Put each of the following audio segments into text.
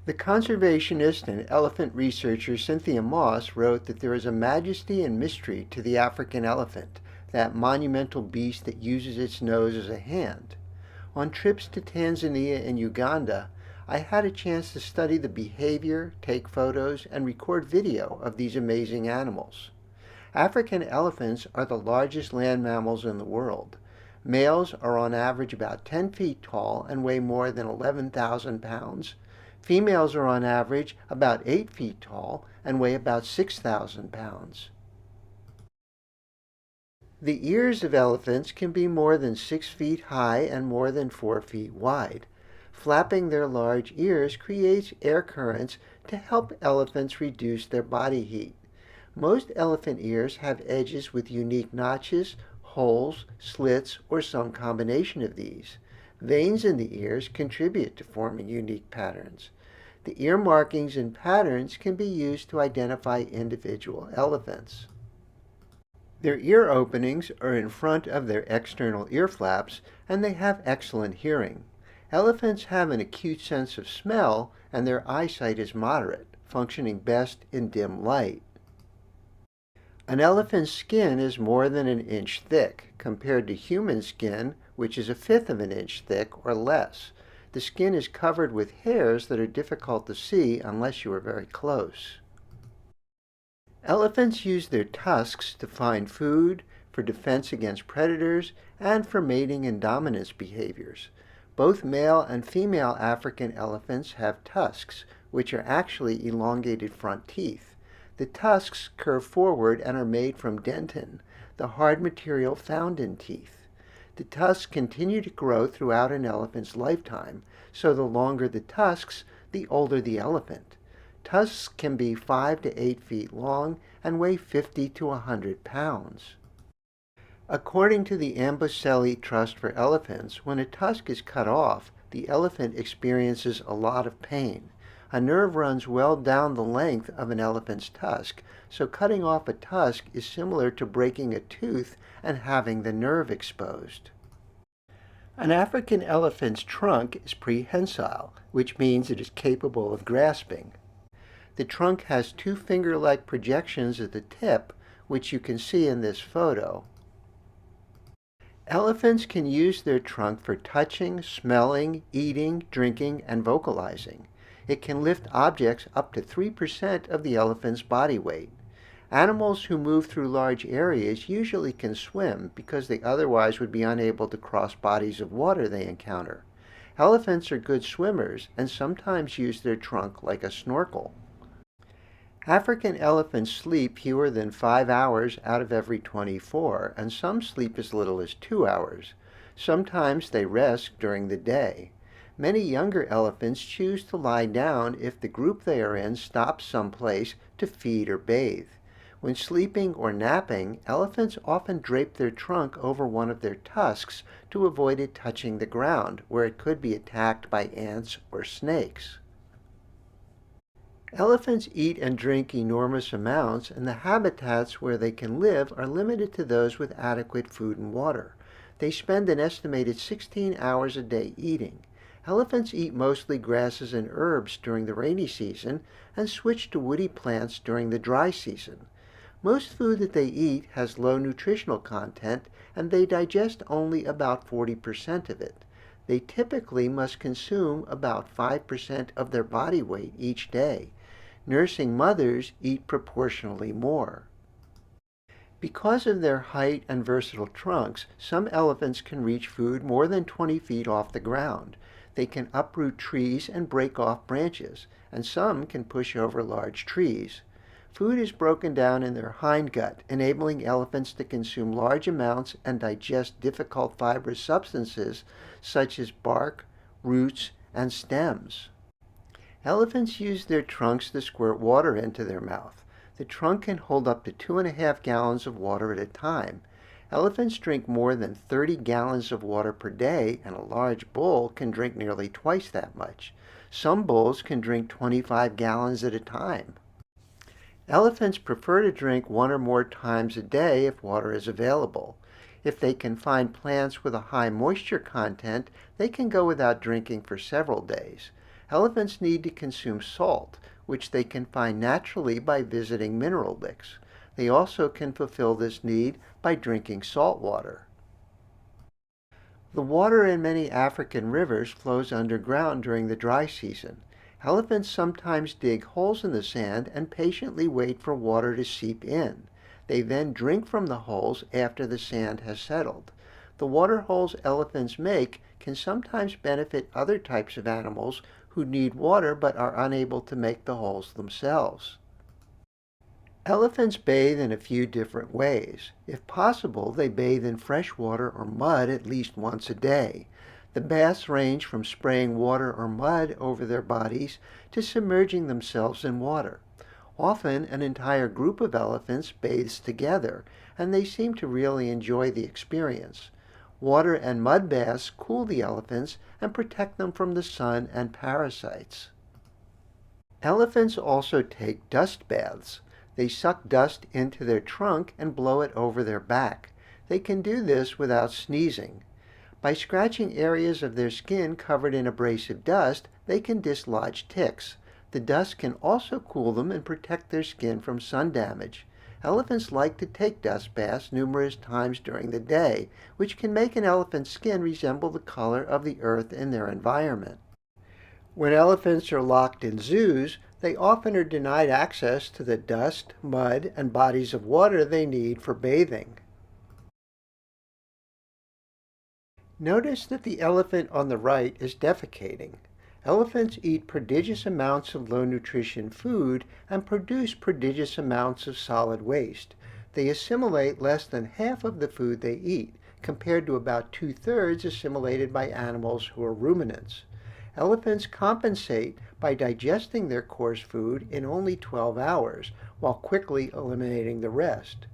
The conservationist and elephant researcher Cynthia Moss wrote that there is a majesty and mystery to the African elephant, that monumental beast that uses its nose as a hand. On trips to Tanzania and Uganda, I had a chance to study the behavior, take photos, and record video of these amazing animals. African elephants are the largest land mammals in the world. Males are on average about 10 feet tall and weigh more than 11,000 pounds. Females are on average about 8 feet tall and weigh about 6,000 pounds. The ears of elephants can be more than 6 feet high and more than 4 feet wide. Flapping their large ears creates air currents to help elephants reduce their body heat. Most elephant ears have edges with unique notches, holes, slits, or some combination of these. Veins in the ears contribute to forming unique patterns. The ear markings and patterns can be used to identify individual elephants. Their ear openings are in front of their external ear flaps, and they have excellent hearing. Elephants have an acute sense of smell, and their eyesight is moderate, functioning best in dim light. An elephant's skin is more than an inch thick, compared to human skin, which is a fifth of an inch thick or less. The skin is covered with hairs that are difficult to see unless you are very close. Elephants use their tusks to find food, for defense against predators, and for mating and dominance behaviors. Both male and female African elephants have tusks, which are actually elongated front teeth. The tusks curve forward and are made from dentin, the hard material found in teeth. The tusks continue to grow throughout an elephant's lifetime, so the longer the tusks, the older the elephant. Tusks can be 5 to 8 feet long and weigh 50 to 100 pounds. According to the Amboseli Trust for Elephants, when a tusk is cut off, the elephant experiences a lot of pain. A nerve runs well down the length of an elephant's tusk, so cutting off a tusk is similar to breaking a tooth and having the nerve exposed. An African elephant's trunk is prehensile, which means it is capable of grasping. The trunk has two finger-like projections at the tip, which you can see in this photo. Elephants can use their trunk for touching, smelling, eating, drinking, and vocalizing. It can lift objects up to 3% of the elephant's body weight. Animals who move through large areas usually can swim because they otherwise would be unable to cross bodies of water they encounter. Elephants are good swimmers and sometimes use their trunk like a snorkel. African elephants sleep fewer than 5 hours out of every 24, and some sleep as little as 2 hours. Sometimes they rest during the day. Many younger elephants choose to lie down if the group they are in stops someplace to feed or bathe. When sleeping or napping, elephants often drape their trunk over one of their tusks to avoid it touching the ground, where it could be attacked by ants or snakes. Elephants eat and drink enormous amounts, and the habitats where they can live are limited to those with adequate food and water. They spend an estimated 16 hours a day eating. Elephants eat mostly grasses and herbs during the rainy season and switch to woody plants during the dry season. Most food that they eat has low nutritional content, and they digest only about 40% of it. They typically must consume about 5% of their body weight each day. Nursing mothers eat proportionally more. Because of their height and versatile trunks, some elephants can reach food more than 20 feet off the ground. They can uproot trees and break off branches, and some can push over large trees. Food is broken down in their hindgut, enabling elephants to consume large amounts and digest difficult fibrous substances such as bark, roots, and stems. Elephants use their trunks to squirt water into their mouth. The trunk can hold up to 2.5 gallons of water at a time. Elephants drink more than 30 gallons of water per day, and a large bull can drink nearly twice that much. Some bulls can drink 25 gallons at a time. Elephants prefer to drink 1 or more times a day if water is available. If they can find plants with a high moisture content, they can go without drinking for several days. Elephants need to consume salt, which they can find naturally by visiting mineral licks. They also can fulfill this need by drinking salt water. The water in many African rivers flows underground during the dry season. Elephants sometimes dig holes in the sand and patiently wait for water to seep in. They then drink from the holes after the sand has settled. The water holes elephants make can sometimes benefit other types of animals who need water but are unable to make the holes themselves. Elephants bathe in a few different ways. If possible, they bathe in fresh water or mud at least once a day. The baths range from spraying water or mud over their bodies to submerging themselves in water. Often, an entire group of elephants bathes together, and they seem to really enjoy the experience. Water and mud baths cool the elephants and protect them from the sun and parasites. Elephants also take dust baths. They suck dust into their trunk and blow it over their back. They can do this without sneezing. By scratching areas of their skin covered in abrasive dust, they can dislodge ticks. The dust can also cool them and protect their skin from sun damage. Elephants like to take dust baths numerous times during the day, which can make an elephant's skin resemble the color of the earth in their environment. When elephants are locked in zoos, they often are denied access to the dust, mud, and bodies of water they need for bathing. Notice that the elephant on the right is defecating. Elephants eat prodigious amounts of low-nutrition food and produce prodigious amounts of solid waste. They assimilate less than half of the food they eat, compared to about 2/3 assimilated by animals who are ruminants. Elephants compensate by digesting their coarse food in only 12 hours, while quickly eliminating the rest.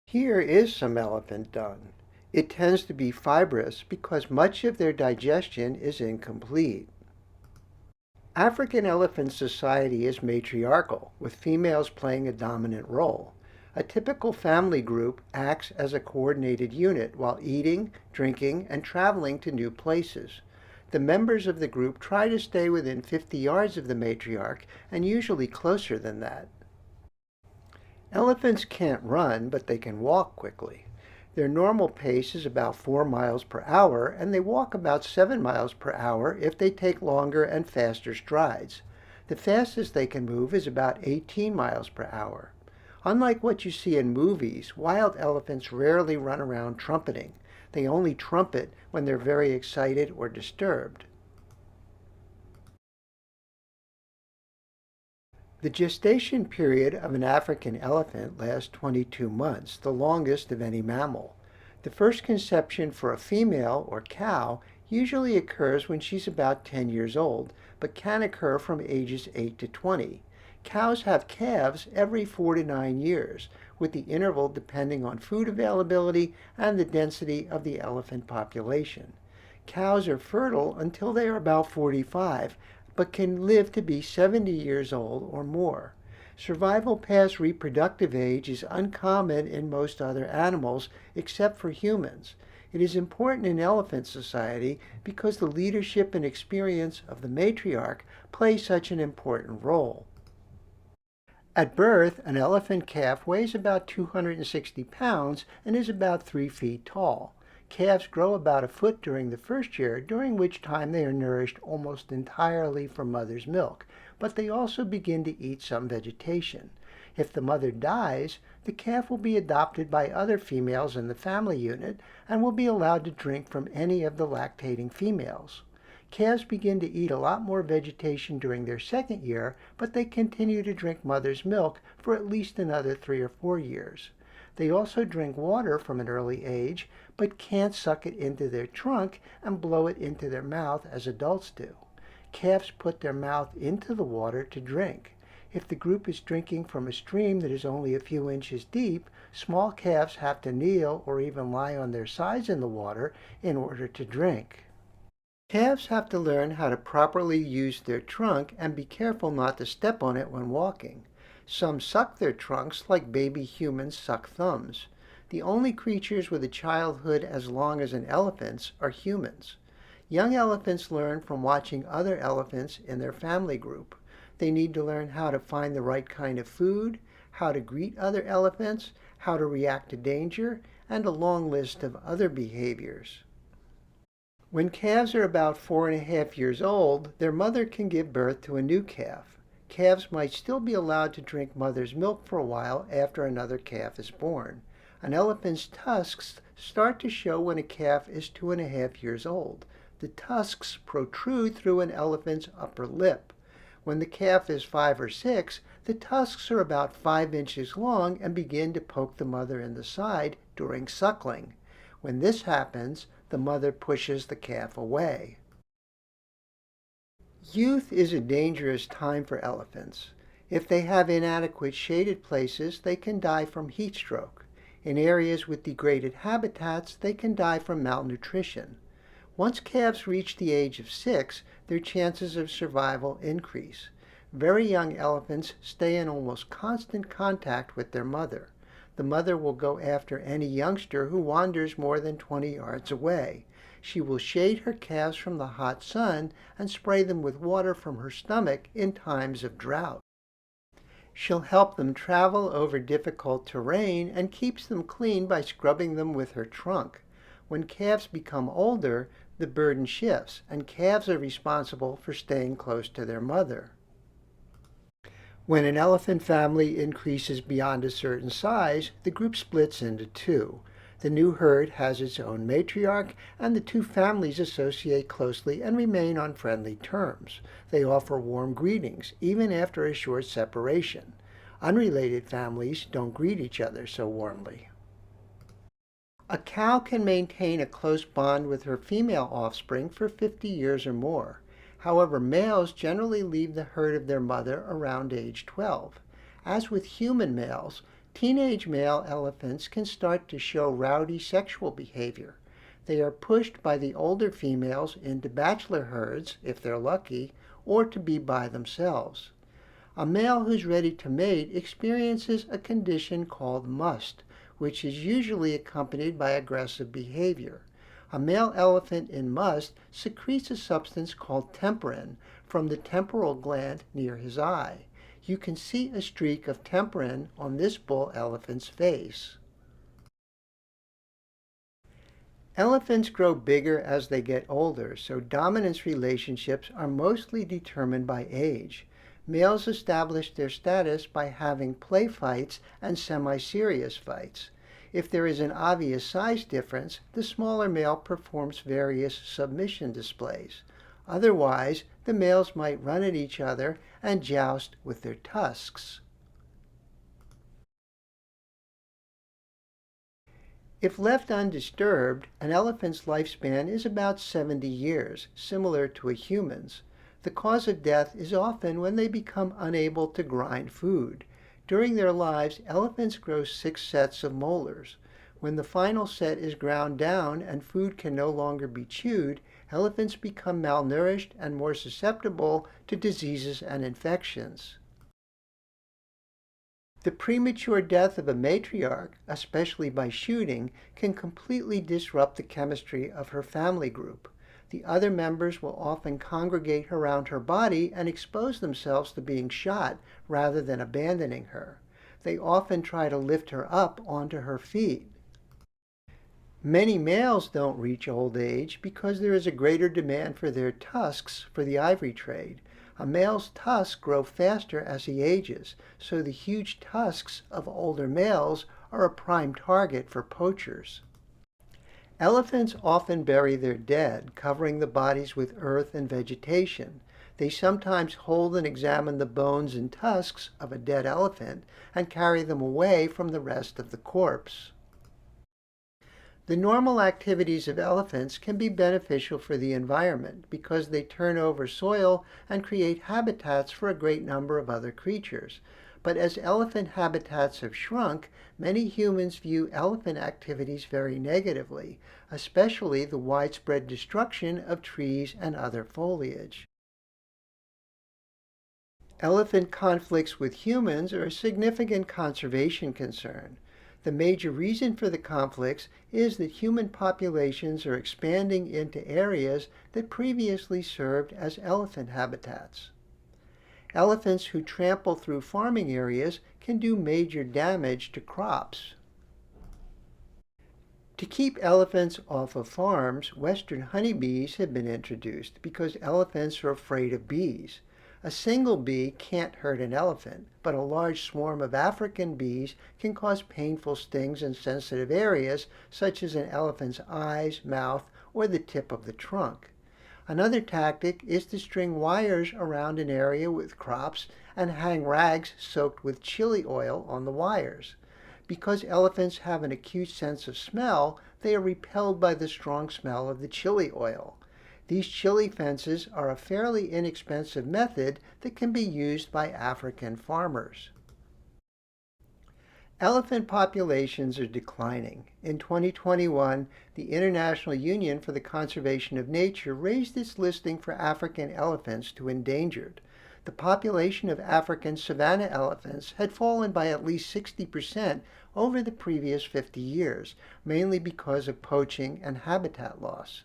Here is some elephant dung. It tends to be fibrous because much of their digestion is incomplete. African elephant society is matriarchal, with females playing a dominant role. A typical family group acts as a coordinated unit while eating, drinking, and traveling to new places. The members of the group try to stay within 50 yards of the matriarch and usually closer than that. Elephants can't run, but they can walk quickly. Their normal pace is about 4 miles per hour, and they walk about 7 miles per hour if they take longer and faster strides. The fastest they can move is about 18 miles per hour. Unlike what you see in movies, wild elephants rarely run around trumpeting. They only trumpet when they're very excited or disturbed. The gestation period of an African elephant lasts 22 months, the longest of any mammal. The first conception for a female, or cow, usually occurs when she's about 10 years old, but can occur from ages 8 to 20. Cows have calves every 4 to 9 years, with the interval depending on food availability and the density of the elephant population. Cows are fertile until they are about 45, but can live to be 70 years old or more. Survival past reproductive age is uncommon in most other animals except for humans. It is important in elephant society because the leadership and experience of the matriarch play such an important role. At birth, an elephant calf weighs about 260 pounds and is about 3 feet tall. Calves grow about a foot during the first year, during which time they are nourished almost entirely from mother's milk, but they also begin to eat some vegetation. If the mother dies, the calf will be adopted by other females in the family unit and will be allowed to drink from any of the lactating females. Calves begin to eat a lot more vegetation during their second year, but they continue to drink mother's milk for at least another 3 or 4 years. They also drink water from an early age, but can't suck it into their trunk and blow it into their mouth as adults do. Calves put their mouth into the water to drink. If the group is drinking from a stream that is only a few inches deep, small calves have to kneel or even lie on their sides in the water in order to drink. Calves have to learn how to properly use their trunk and be careful not to step on it when walking. Some suck their trunks like baby humans suck thumbs. The only creatures with a childhood as long as an elephant's are humans. Young elephants learn from watching other elephants in their family group. They need to learn how to find the right kind of food, how to greet other elephants, how to react to danger, and a long list of other behaviors. When calves are about 4.5 years old, their mother can give birth to a new calf. Calves might still be allowed to drink mother's milk for a while after another calf is born. An elephant's tusks start to show when a calf is 2.5 years old. The tusks protrude through an elephant's upper lip. When the calf is 5 or 6, the tusks are about 5 inches long and begin to poke the mother in the side during suckling. When this happens, the mother pushes the calf away. Youth is a dangerous time for elephants. If they have inadequate shaded places, they can die from heat stroke. In areas with degraded habitats, they can die from malnutrition. Once calves reach the age of 6, their chances of survival increase. Very young elephants stay in almost constant contact with their mother. The mother will go after any youngster who wanders more than 20 yards away. She will shade her calves from the hot sun and spray them with water from her stomach in times of drought. She'll help them travel over difficult terrain and keeps them clean by scrubbing them with her trunk. When calves become older, the burden shifts, and calves are responsible for staying close to their mother. When an elephant family increases beyond a certain size, the group splits into two. The new herd has its own matriarch, and the two families associate closely and remain on friendly terms. They offer warm greetings, even after a short separation. Unrelated families don't greet each other so warmly. A cow can maintain a close bond with her female offspring for 50 years or more. However, males generally leave the herd of their mother around age 12. As with human males, teenage male elephants can start to show rowdy sexual behavior. They are pushed by the older females into bachelor herds, if they're lucky, or to be by themselves. A male who's ready to mate experiences a condition called must, which is usually accompanied by aggressive behavior. A male elephant in must secretes a substance called temperin from the temporal gland near his eye. You can see a streak of temperin on this bull elephant's face. Elephants grow bigger as they get older, so dominance relationships are mostly determined by age. Males establish their status by having play fights and semi-serious fights. If there is an obvious size difference, the smaller male performs various submission displays. Otherwise, the males might run at each other and joust with their tusks. If left undisturbed, an elephant's lifespan is about 70 years, similar to a human's. The cause of death is often when they become unable to grind food. During their lives, elephants grow 6 sets of molars. When the final set is ground down and food can no longer be chewed, elephants become malnourished and more susceptible to diseases and infections. The premature death of a matriarch, especially by shooting, can completely disrupt the chemistry of her family group. The other members will often congregate around her body and expose themselves to being shot rather than abandoning her. They often try to lift her up onto her feet. Many males don't reach old age because there is a greater demand for their tusks for the ivory trade. A male's tusks grow faster as he ages, so the huge tusks of older males are a prime target for poachers. Elephants often bury their dead, covering the bodies with earth and vegetation. They sometimes hold and examine the bones and tusks of a dead elephant and carry them away from the rest of the corpse. The normal activities of elephants can be beneficial for the environment because they turn over soil and create habitats for a great number of other creatures. But as elephant habitats have shrunk, many humans view elephant activities very negatively, especially the widespread destruction of trees and other foliage. Elephant conflicts with humans are a significant conservation concern. The major reason for the conflicts is that human populations are expanding into areas that previously served as elephant habitats. Elephants who trample through farming areas can do major damage to crops. To keep elephants off of farms, Western honeybees have been introduced because elephants are afraid of bees. A single bee can't hurt an elephant, but a large swarm of African bees can cause painful stings in sensitive areas, such as an elephant's eyes, mouth, or the tip of the trunk. Another tactic is to string wires around an area with crops and hang rags soaked with chili oil on the wires. Because elephants have an acute sense of smell, they are repelled by the strong smell of the chili oil. These chili fences are a fairly inexpensive method that can be used by African farmers. Elephant populations are declining. In 2021, the International Union for the Conservation of Nature raised its listing for African elephants to endangered. The population of African savanna elephants had fallen by at least 60% over the previous 50 years, mainly because of poaching and habitat loss.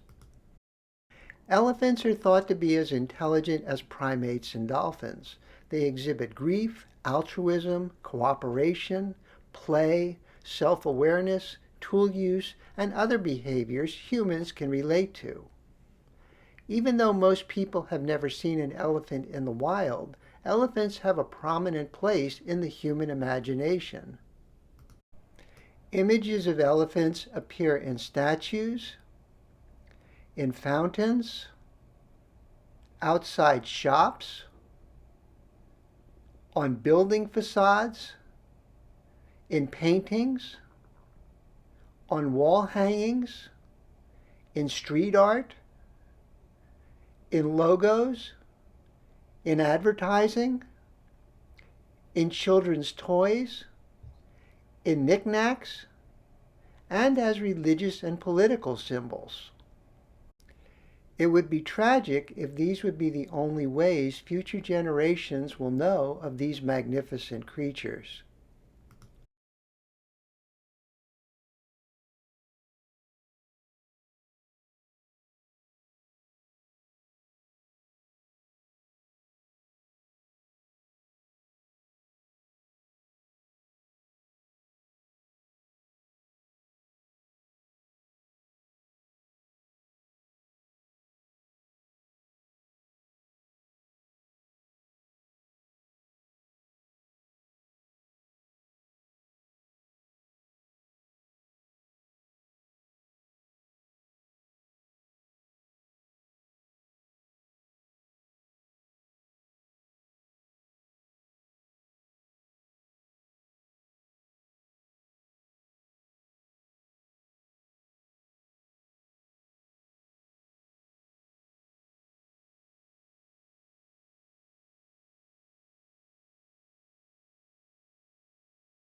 Elephants are thought to be as intelligent as primates and dolphins. They exhibit grief, altruism, cooperation, play, self-awareness, tool use, and other behaviors humans can relate to. Even though most people have never seen an elephant in the wild, elephants have a prominent place in the human imagination. Images of elephants appear in statues, in fountains, outside shops, on building facades, in paintings, on wall hangings, in street art, in logos, in advertising, in children's toys, in knickknacks, and as religious and political symbols. It would be tragic if these would be the only ways future generations will know of these magnificent creatures.